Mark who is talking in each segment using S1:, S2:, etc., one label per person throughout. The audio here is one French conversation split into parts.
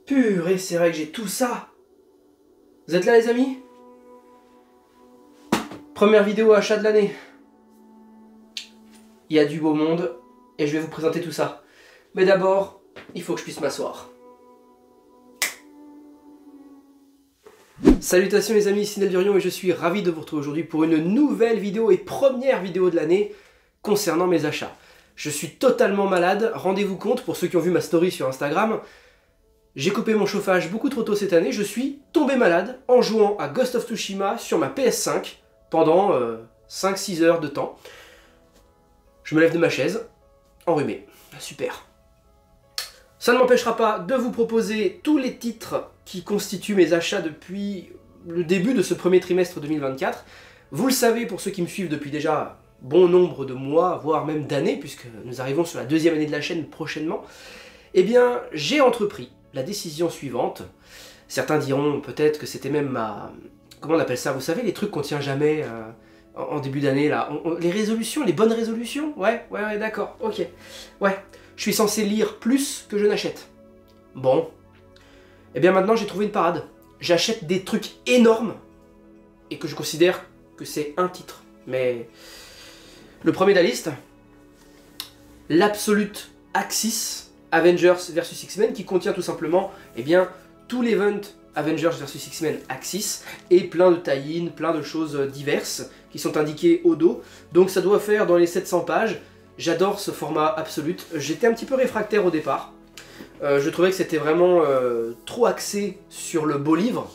S1: Purée, c'est vrai que j'ai tout ça. Vous êtes là les amis? Première vidéo achat de l'année. Il y a du beau monde et je vais vous présenter tout ça. Mais d'abord, il faut que je puisse m'asseoir. Salutations les amis, ici Neldurion et je suis ravi de vous retrouver aujourd'hui pour une nouvelle vidéo et première vidéo de l'année concernant mes achats. Je suis totalement malade, rendez-vous compte, pour ceux qui ont vu ma story sur Instagram, j'ai coupé mon chauffage beaucoup trop tôt cette année, je suis tombé malade en jouant à Ghost of Tsushima sur ma PS5 pendant 5-6 heures de temps. Je me lève de ma chaise, enrhumé, super. Ça ne m'empêchera pas de vous proposer tous les titres qui constituent mes achats depuis le début de ce premier trimestre 2024. Vous le savez pour ceux qui me suivent depuis déjà bon nombre de mois, voire même d'années, puisque nous arrivons sur la deuxième année de la chaîne prochainement, eh bien j'ai entrepris la décision suivante. Certains diront peut-être que c'était même ma... Comment on appelle ça? Vous savez, les trucs qu'on tient jamais en début d'année, là. Les résolutions, les bonnes résolutions? Ouais, d'accord, ok. Ouais, je suis censé lire plus que je n'achète. Bon. Eh bien maintenant, j'ai trouvé une parade. J'achète des trucs énormes et que je considère que c'est un titre. Mais le premier de la liste, l'Absolute Axis Avengers vs X-Men, qui contient tout simplement eh bien, tout l'event Avengers vs X-Men Axis et plein de tie-in, plein de choses diverses qui sont indiquées au dos. Donc ça doit faire dans les 700 pages. J'adore ce format Absolute. J'étais un petit peu réfractaire au départ. Je trouvais que c'était vraiment trop axé sur le beau livre.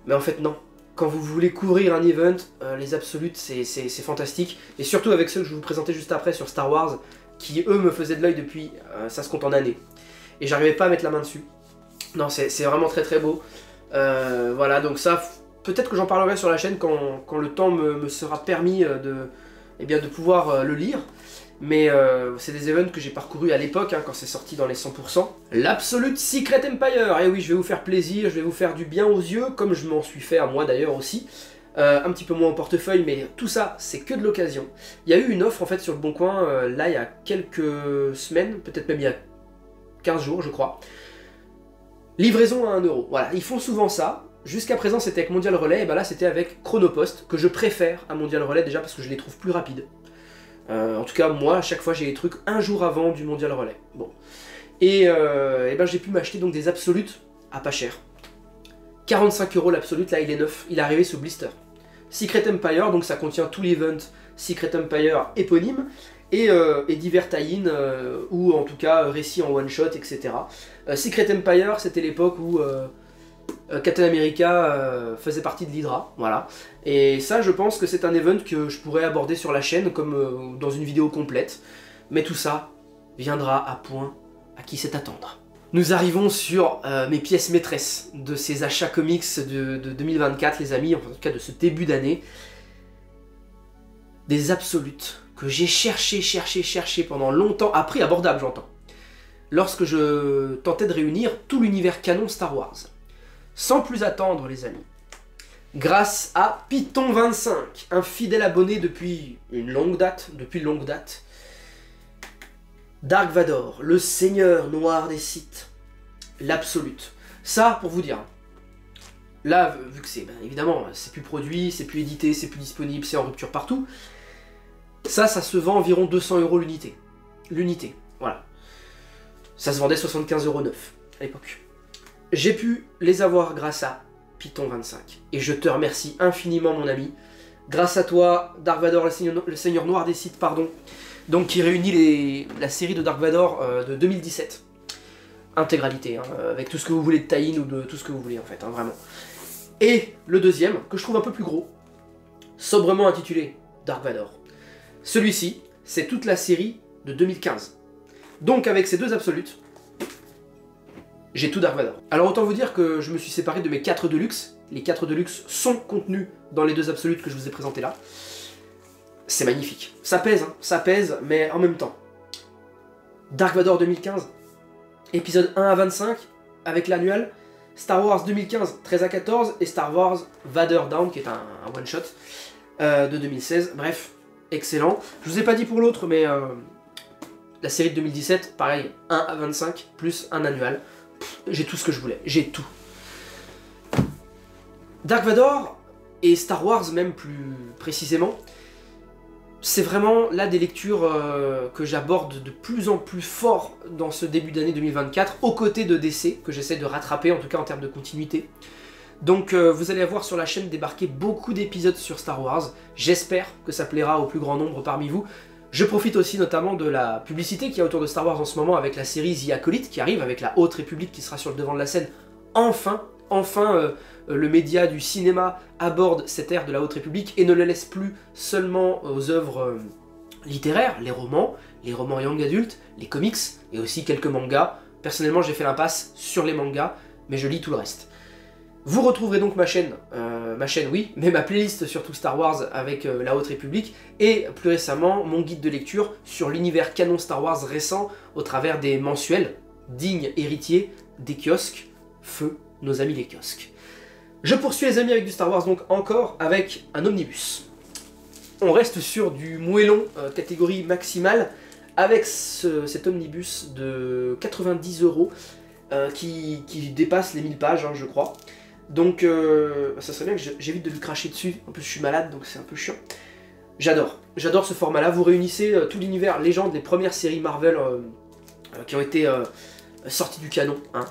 S1: Mais en fait non. Quand vous voulez couvrir un event, les Absolutes c'est fantastique. Et surtout avec ceux que je vais vous présenter juste après sur Star Wars, qui eux me faisaient de l'œil depuis, ça se compte en années. Et j'arrivais pas à mettre la main dessus. Non, c'est vraiment très très beau. Voilà, donc ça, peut-être que j'en parlerai sur la chaîne quand le temps me sera permis de pouvoir le lire. Mais c'est des events que j'ai parcourus à l'époque, hein, quand c'est sorti dans les 100%. L'Absolute Secret Empire, et oui, je vais vous faire plaisir, je vais vous faire du bien aux yeux, comme je m'en suis fait à moi d'ailleurs aussi. Un petit peu moins en portefeuille, mais tout ça, c'est que de l'occasion. Il y a eu une offre en fait sur le Bon Coin, là il y a quelques semaines, peut-être même il y a 15 jours je crois. Livraison à 1 €. Voilà, ils font souvent ça. Jusqu'à présent c'était avec Mondial Relay, et ben là c'était avec Chronopost, que je préfère à Mondial Relay déjà parce que je les trouve plus rapides. En tout cas moi à chaque fois j'ai les trucs un jour avant du Mondial Relay. Bon. Et ben j'ai pu m'acheter donc des Absolutes à pas cher. 45 € l'Absolute, là il est neuf, il est arrivé sous blister. Secret Empire, donc ça contient tout l'event Secret Empire éponyme, et divers tie-in, ou en tout cas récits en one-shot, etc. Secret Empire, c'était l'époque où Captain America faisait partie de l'Hydra, voilà. Et ça, je pense que c'est un event que je pourrais aborder sur la chaîne, comme dans une vidéo complète. Mais tout ça viendra à point à qui sait attendre. Nous arrivons sur mes pièces maîtresses de ces achats comics de 2024, les amis, en tout cas de ce début d'année. Des Absolutes que j'ai cherché pendant longtemps, à prix abordable j'entends, lorsque je tentais de réunir tout l'univers canon Star Wars. Sans plus attendre les amis, grâce à Python25, un fidèle abonné depuis une longue date, Dark Vador, le seigneur noir des Sith, l'Absolute. Ça, pour vous dire, là, vu que c'est, ben, évidemment, c'est plus produit, c'est plus édité, c'est plus disponible, c'est en rupture partout, ça se vend environ 200 € l'unité. L'unité, voilà. Ça se vendait 75 € neuf, à l'époque. J'ai pu les avoir grâce à Python25. Et je te remercie infiniment, mon ami. Grâce à toi, Dark Vador, le seigneur noir des Sith, pardon, donc qui réunit la série de Dark Vador de 2017. Intégralité, hein, avec tout ce que vous voulez de tie-in ou de tout ce que vous voulez en fait, hein, vraiment. Et le deuxième, que je trouve un peu plus gros, sobrement intitulé Dark Vador. Celui-ci, c'est toute la série de 2015. Donc avec ces deux Absolutes, j'ai tout Dark Vador. Alors autant vous dire que je me suis séparé de mes 4 Deluxe. Les 4 Deluxe sont contenus dans les deux Absolutes que je vous ai présentés là. C'est magnifique. Ça pèse, hein, ça pèse, mais en même temps. Dark Vador 2015, épisode 1 à 25, avec l'annual. Star Wars 2015, 13 à 14, et Star Wars Vader Down, qui est un one-shot de 2016. Bref, excellent. Je vous ai pas dit pour l'autre, mais la série de 2017, pareil, 1 à 25, plus un annual. j'ai tout ce que je voulais, j'ai tout. Dark Vador, et Star Wars même plus précisément, c'est vraiment là des lectures que j'aborde de plus en plus fort dans ce début d'année 2024, aux côtés de DC, que j'essaie de rattraper, en tout cas en termes de continuité. Donc vous allez avoir sur la chaîne débarquer beaucoup d'épisodes sur Star Wars, j'espère que ça plaira au plus grand nombre parmi vous. Je profite aussi notamment de la publicité qu'il y a autour de Star Wars en ce moment avec la série The Acolyte qui arrive, avec la Haute République qui sera sur le devant de la scène. Enfin, le média du cinéma aborde cette ère de la Haute République et ne le laisse plus seulement aux œuvres littéraires, les romans young adultes, les comics et aussi quelques mangas. Personnellement, j'ai fait l'impasse sur les mangas, mais je lis tout le reste. Vous retrouverez donc ma chaîne oui, mais ma playlist surtout Star Wars avec la Haute République, et plus récemment mon guide de lecture sur l'univers canon Star Wars récent au travers des mensuels, dignes héritiers des kiosques, feu nos amis les kiosques. Je poursuis les amis avec du Star Wars donc encore avec un omnibus. On reste sur du moellon catégorie maximale avec cet omnibus de 90 € qui dépasse les 1000 pages hein, je crois. Donc ça serait bien que j'évite de lui cracher dessus, en plus je suis malade donc c'est un peu chiant. J'adore ce format là, vous réunissez tout l'univers légende, les premières séries Marvel qui ont été sorties du canon. Hein.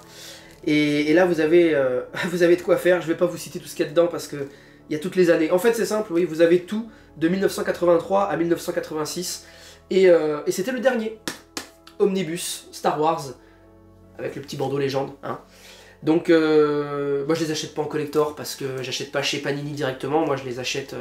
S1: Et là vous avez de quoi faire, je vais pas vous citer tout ce qu'il y a dedans parce que il y a toutes les années. En fait c'est simple, oui, vous avez tout de 1983 à 1986 et c'était le dernier omnibus Star Wars avec le petit bandeau légende. Hein. Donc moi je les achète pas en collector parce que j'achète pas chez Panini directement, moi je les achète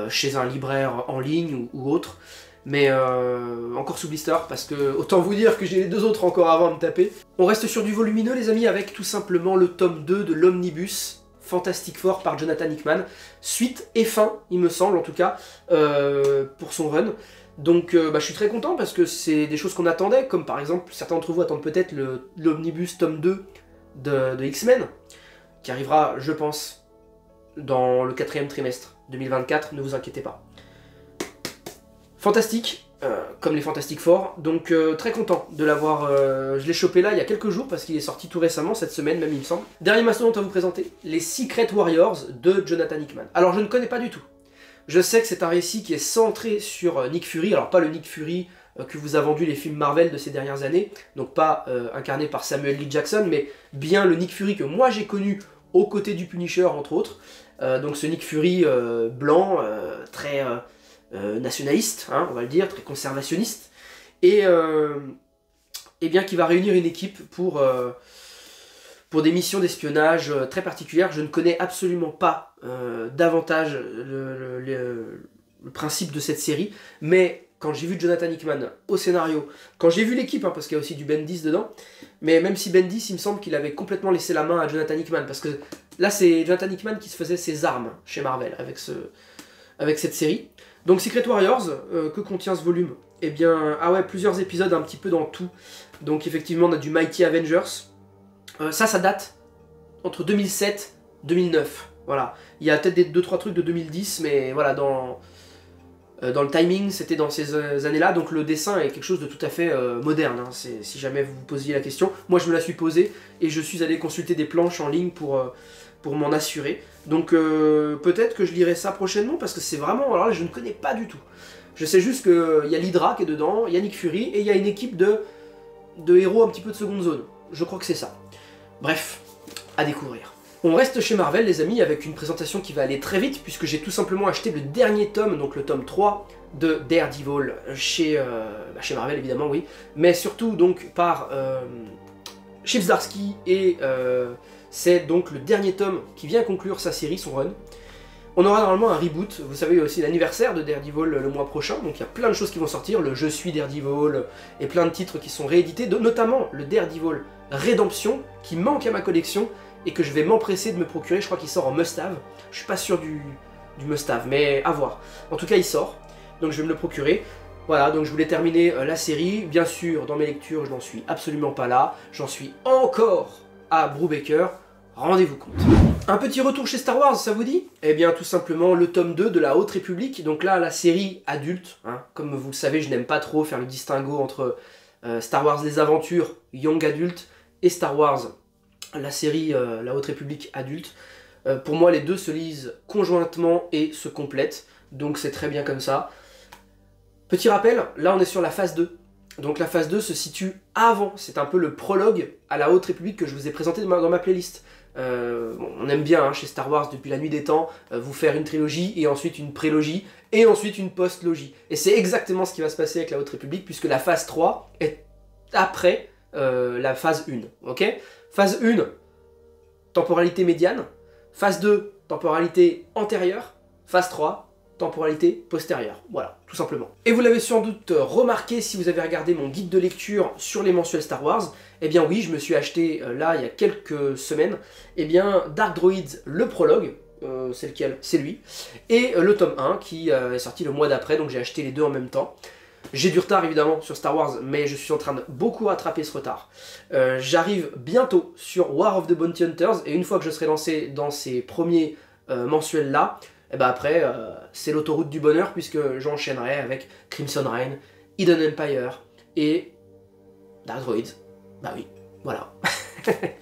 S1: chez un libraire en ligne ou autre, mais encore sous blister parce que autant vous dire que j'ai les deux autres encore avant de me taper. On reste sur du volumineux les amis avec tout simplement le tome 2 de l'omnibus Fantastic Four par Jonathan Hickman, suite et fin il me semble en tout cas pour son run. Donc je suis très content parce que c'est des choses qu'on attendait, comme par exemple certains d'entre vous attendent peut-être l'omnibus tome 2 de X-Men, qui arrivera, je pense, dans le 4e trimestre 2024, ne vous inquiétez pas. Fantastique, comme les Fantastic Four, donc très content de l'avoir, je l'ai chopé là il y a quelques jours, parce qu'il est sorti tout récemment, cette semaine même il me semble. Dernier mastodonte à vous présenter, les Secret Warriors de Jonathan Hickman. Alors je ne connais pas du tout, je sais que c'est un récit qui est centré sur Nick Fury, alors pas le Nick Fury que vous a vendu les films Marvel de ces dernières années, donc pas incarné par Samuel L. Jackson, mais bien le Nick Fury que moi j'ai connu aux côtés du Punisher entre autres, donc ce Nick Fury blanc, très nationaliste, hein, on va le dire, très conservationniste, et bien qui va réunir une équipe pour des missions d'espionnage très particulières. Je ne connais absolument pas davantage le principe de cette série, mais quand j'ai vu Jonathan Hickman au scénario, quand j'ai vu l'équipe, hein, parce qu'il y a aussi du Bendis dedans, mais même si Bendis, il me semble qu'il avait complètement laissé la main à Jonathan Hickman, parce que là c'est Jonathan Hickman qui se faisait ses armes chez Marvel avec cette série. Donc Secret Warriors, que contient ce volume? Eh bien, ah ouais, plusieurs épisodes un petit peu dans tout. Donc effectivement on a du Mighty Avengers, ça date entre 2007 et 2009, voilà. Il y a peut-être 2-3 trucs de 2010, mais voilà, dans le timing, c'était dans ces années-là, donc le dessin est quelque chose de tout à fait moderne, hein, si jamais vous vous posiez la question. Moi je me la suis posée, et je suis allé consulter des planches en ligne pour m'en assurer. Donc peut-être que je lirai ça prochainement, parce que c'est vraiment, alors là je ne connais pas du tout. Je sais juste qu'il y a l'Hydra qui est dedans, il y a Nick Fury, et il y a une équipe de héros un petit peu de seconde zone. Je crois que c'est ça. Bref, à découvrir. On reste chez Marvel les amis avec une présentation qui va aller très vite puisque j'ai tout simplement acheté le dernier tome, donc le tome 3 de Daredevil chez Marvel évidemment oui, mais surtout donc par Chip Zdarsky et c'est donc le dernier tome qui vient conclure sa série, son run. On aura normalement un reboot, vous savez aussi l'anniversaire de Daredevil le mois prochain, donc il y a plein de choses qui vont sortir, le Je suis Daredevil et plein de titres qui sont réédités, notamment le Daredevil Redemption qui manque à ma collection et que je vais m'empresser de me procurer, je crois qu'il sort en must-have, je suis pas sûr du must-have, mais à voir. En tout cas il sort, donc je vais me le procurer. Voilà, donc je voulais terminer la série, bien sûr dans mes lectures je n'en suis absolument pas là, j'en suis encore à Brubaker, rendez-vous compte. Un petit retour chez Star Wars, ça vous dit? Eh bien tout simplement le tome 2 de la Haute République, donc là la série adulte, hein. Comme vous le savez je n'aime pas trop faire le distinguo entre Star Wars les aventures, young adult, et Star Wars, la série La Haute République adulte. Pour moi, les deux se lisent conjointement et se complètent, donc c'est très bien comme ça. Petit rappel, là on est sur la phase 2. Donc la phase 2 se situe avant, c'est un peu le prologue à la Haute République que je vous ai présenté dans ma playlist. Bon, on aime bien chez Star Wars depuis la nuit des temps vous faire une trilogie et ensuite une prélogie et ensuite une post-logie. Et c'est exactement ce qui va se passer avec la Haute République puisque la phase 3 est après la phase 1. Ok, phase 1, temporalité médiane. Phase 2, temporalité antérieure. Phase 3, temporalité postérieure. Voilà, tout simplement. Et vous l'avez sans doute remarqué si vous avez regardé mon guide de lecture sur les mensuels Star Wars. Eh bien oui, je me suis acheté là, il y a quelques semaines, eh bien Dark Droids, le prologue, c'est lequel? C'est lui, et le tome 1 qui est sorti le mois d'après, donc j'ai acheté les deux en même temps. J'ai du retard évidemment sur Star Wars, mais je suis en train de beaucoup rattraper ce retard. J'arrive bientôt sur War of the Bounty Hunters, et une fois que je serai lancé dans ces premiers mensuels là, et ben après c'est l'autoroute du bonheur puisque j'enchaînerai avec Crimson Reign, Hidden Empire et Dark Droids. Bah oui, voilà.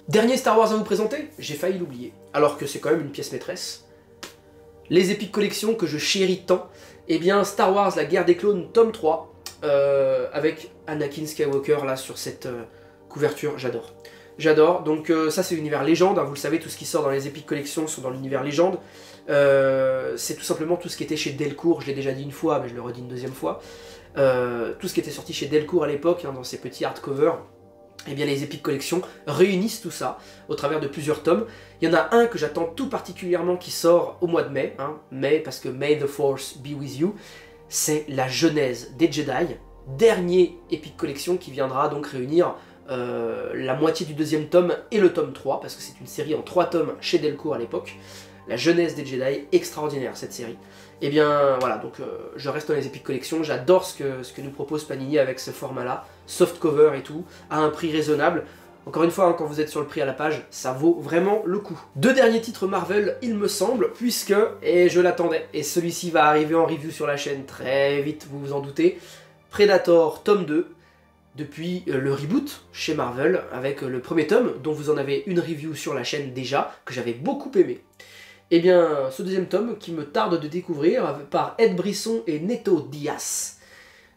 S1: Dernier Star Wars à vous présenter, j'ai failli l'oublier, alors que c'est quand même une pièce maîtresse. Les épiques collections que je chéris tant, eh bien Star Wars La Guerre des Clones tome 3, avec Anakin Skywalker là sur cette couverture, j'adore. J'adore, donc ça c'est l'univers légende, hein, vous le savez, tout ce qui sort dans les épiques collections sont dans l'univers légende. C'est tout simplement tout ce qui était chez Delcourt, je l'ai déjà dit une fois, mais je le redis une deuxième fois. Tout ce qui était sorti chez Delcourt à l'époque, hein, dans ces petits hardcovers, eh bien les épiques collections réunissent tout ça au travers de plusieurs tomes. Il y en a un que j'attends tout particulièrement qui sort au mois de mai, hein, mai parce que May the Force be with you, c'est la Genèse des Jedi, dernier épique collection qui viendra donc réunir la moitié du deuxième tome et le tome 3, parce que c'est une série en 3 tomes chez Delcourt à l'époque. La Genèse des Jedi, extraordinaire cette série. Et bien voilà, donc je reste dans les épiques collections, j'adore ce que nous propose Panini avec ce format-là, soft cover et tout, à un prix raisonnable. Encore une fois, hein, quand vous êtes sur le prix à la page, ça vaut vraiment le coup. Deux derniers titres Marvel, il me semble, puisque, et je l'attendais, et celui-ci va arriver en review sur la chaîne très vite, vous vous en doutez, Predator tome 2, depuis le reboot chez Marvel, avec le premier tome, dont vous en avez une review sur la chaîne déjà, que j'avais beaucoup aimé. Et bien, ce deuxième tome, qui me tarde de découvrir, par Ed Brisson et Neto Diaz.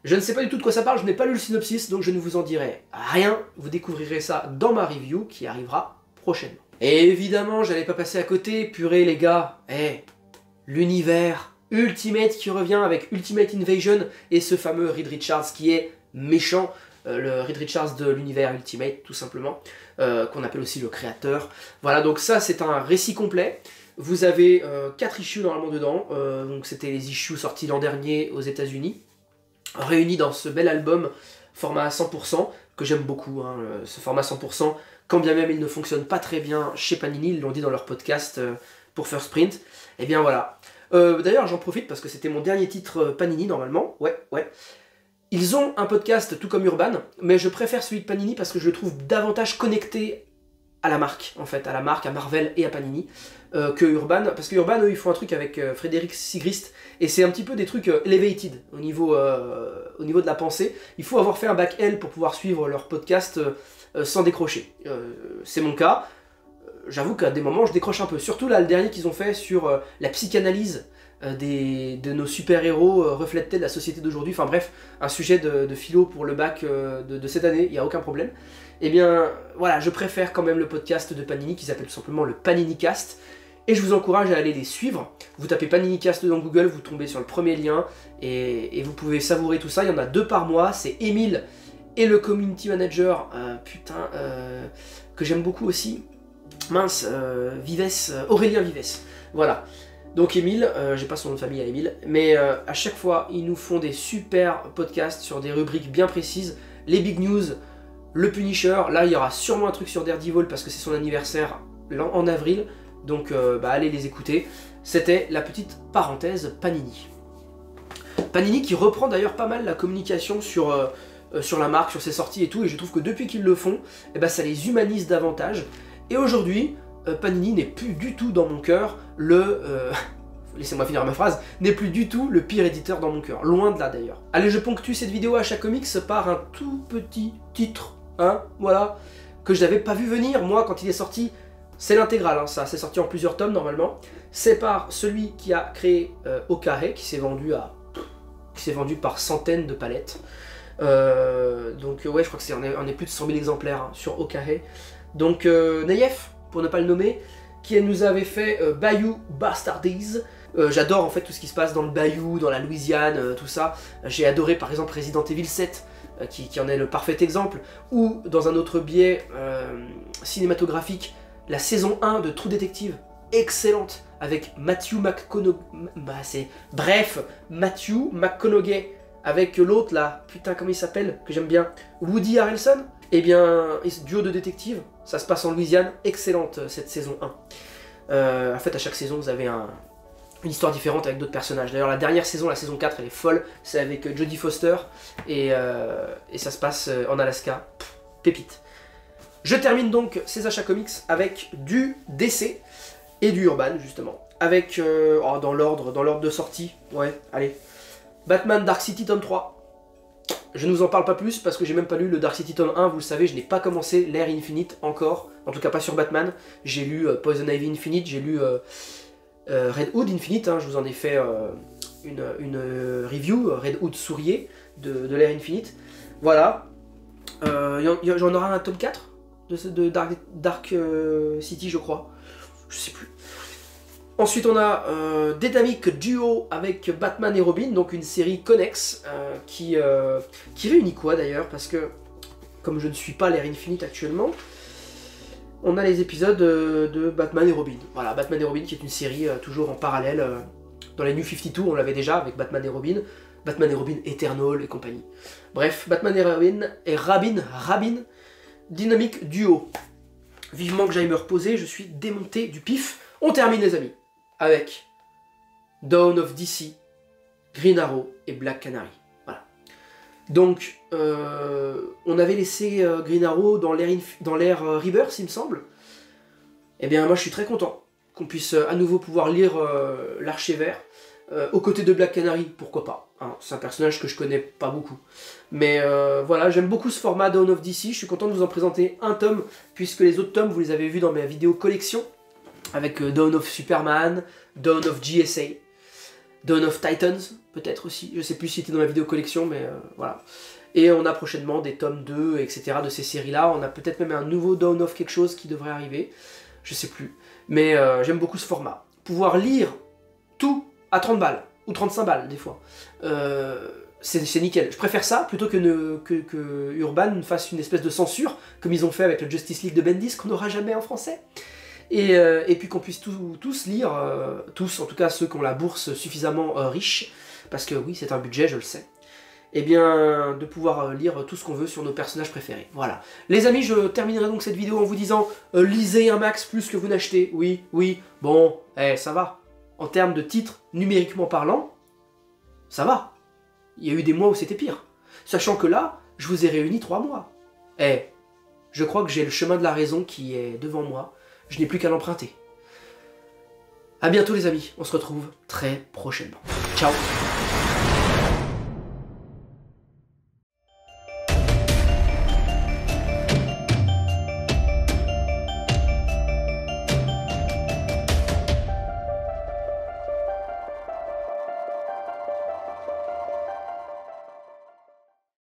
S1: Je ne sais pas du tout de quoi ça parle, je n'ai pas lu le synopsis, donc je ne vous en dirai rien. Vous découvrirez ça dans ma review, qui arrivera prochainement. Et évidemment, j'allais pas passer à côté, purée les gars, l'univers Ultimate qui revient avec Ultimate Invasion, et ce fameux Reed Richards qui est méchant, le Reed Richards de l'univers Ultimate, tout simplement, qu'on appelle aussi le créateur. Voilà, donc ça c'est un récit complet. Vous avez 4 issues normalement dedans, donc c'était les issues sorties l'an dernier aux États-Unis, réunis dans ce bel album format 100%, que j'aime beaucoup, hein, ce format 100%, quand bien même il ne fonctionne pas très bien chez Panini, ils l'ont dit dans leur podcast pour First Print, et bien voilà. D'ailleurs j'en profite parce que c'était mon dernier titre Panini normalement, ouais. Ils ont un podcast tout comme Urban, mais je préfère celui de Panini parce que je le trouve davantage connecté à la marque, en fait, à Marvel et à Panini, que Urban, parce que Urban, eux, ils font un truc avec Frédéric Sigrist, et c'est un petit peu des trucs elevated au niveau de la pensée. Il faut avoir fait un bac L pour pouvoir suivre leur podcast sans décrocher. C'est mon cas. J'avoue qu'à des moments, je décroche un peu. Surtout là, le dernier qu'ils ont fait sur la psychanalyse de nos super-héros reflètent-elles la société d'aujourd'hui. Enfin bref, un sujet de philo pour le bac de cette année, il n'y a aucun problème. Eh bien, voilà, je préfère quand même le podcast de Panini qui s'appelle tout simplement le Paninicast. Et je vous encourage à aller les suivre. Vous tapez Paninicast dans Google, vous tombez sur le premier lien et vous pouvez savourer tout ça. Il y en a 2 par mois, c'est Émile et le community manager, que j'aime beaucoup aussi. Mince, Aurélien Vives. Voilà. Donc Émile, j'ai pas son nom de famille à Émile, mais à chaque fois, ils nous font des super podcasts sur des rubriques bien précises. Les big news, le Punisher, là il y aura sûrement un truc sur Daredevil parce que c'est son anniversaire en avril, donc allez les écouter. C'était la petite parenthèse Panini. Panini qui reprend d'ailleurs pas mal la communication sur la marque, sur ses sorties et tout, et je trouve que depuis qu'ils le font, ça les humanise davantage. Et aujourd'hui, Panini n'est plus du tout dans mon cœur laissez-moi finir ma phrase, n'est plus du tout le pire éditeur dans mon cœur, loin de là d'ailleurs. Allez, je ponctue cette vidéo à chaque comics par un tout petit titre, hein, voilà, que je n'avais pas vu venir. Moi, quand il est sorti, c'est l'intégrale, hein, ça, c'est sorti en plusieurs tomes normalement. C'est par celui qui a créé Okare, qui s'est vendu par centaines de palettes. Donc ouais, je crois que c'est on est plus de 100 000 exemplaires hein, sur Okare. Donc Nayef, pour ne pas le nommer, qui nous avait fait Bayou Bastardies. J'adore en fait tout ce qui se passe dans le Bayou, dans la Louisiane, tout ça. J'ai adoré par exemple Resident Evil 7, qui en est le parfait exemple, ou dans un autre biais cinématographique, la saison 1 de True Detective, excellente, avec Matthew McConaughey, Matthew McConaughey, avec l'autre là, putain comment il s'appelle, que j'aime bien, Woody Harrelson. Eh bien, duo de détectives, ça se passe en Louisiane, excellente cette saison 1. En fait, à chaque saison, vous avez une histoire différente avec d'autres personnages. D'ailleurs, la dernière saison, la saison 4, elle est folle, c'est avec Jodie Foster, et ça se passe en Alaska. Pff, pépite. Je termine donc ces achats comics avec du DC et du Urban, justement. Avec, dans l'ordre de sortie, ouais, allez. Batman Dark City tome 3. Je ne vous en parle pas plus parce que j'ai même pas lu le Dark City tome 1, vous le savez, je n'ai pas commencé l'ère Infinite encore, en tout cas pas sur Batman. J'ai lu Poison Ivy Infinite, j'ai lu Red Hood Infinite, hein, je vous en ai fait une review, Red Hood Sourier de l'ère Infinite. Voilà. J'en aurai un tome 4 de Dark City, je crois. Je sais plus. Ensuite, on a Dynamic Duo avec Batman et Robin, donc une série connexe qui réunit quoi d'ailleurs, parce que comme je ne suis pas l'ère Infinite actuellement, on a les épisodes de Batman et Robin. Voilà, Batman et Robin qui est une série toujours en parallèle. Dans les New 52, on l'avait déjà avec Batman et Robin Eternal et compagnie. Bref, Batman et Robin, Dynamic Duo. Vivement que j'aille me reposer, je suis démonté du pif. On termine les amis avec Dawn of DC, Green Arrow et Black Canary. Voilà. Donc, on avait laissé Green Arrow dans l'ère Rebirth, il me semble. Eh bien, moi, je suis très content qu'on puisse à nouveau pouvoir lire l'Archer Vert. Aux côtés de Black Canary, pourquoi pas. Hein, c'est un personnage que je connais pas beaucoup. Mais voilà, j'aime beaucoup ce format Dawn of DC. Je suis content de vous en présenter un tome, puisque les autres tomes, vous les avez vus dans ma vidéo collection. Avec Dawn of Superman, Dawn of GSA, Dawn of Titans, peut-être aussi, je sais plus si c'était dans ma vidéo collection, mais voilà. Et on a prochainement des tomes 2, etc. de ces séries-là, on a peut-être même un nouveau Dawn of quelque chose qui devrait arriver, je sais plus. Mais j'aime beaucoup ce format. Pouvoir lire tout à 30 balles, ou 35 balles des fois, c'est nickel. Je préfère ça plutôt que Urban fasse une espèce de censure, comme ils ont fait avec le Justice League de Bendis, qu'on n'aura jamais en français. Et puis qu'on puisse tous lire, tous, en tout cas ceux qui ont la bourse suffisamment riche, parce que oui, c'est un budget, je le sais, et bien de pouvoir lire tout ce qu'on veut sur nos personnages préférés. Voilà. Les amis, je terminerai donc cette vidéo en vous disant, lisez un max plus que vous n'achetez. Oui, bon, ça va. En termes de titres, numériquement parlant, ça va. Il y a eu des mois où c'était pire. Sachant que là, je vous ai réuni 3 mois. Je crois que j'ai le chemin de la raison qui est devant moi. Je n'ai plus qu'à l'emprunter. A bientôt les amis, on se retrouve très prochainement. Ciao.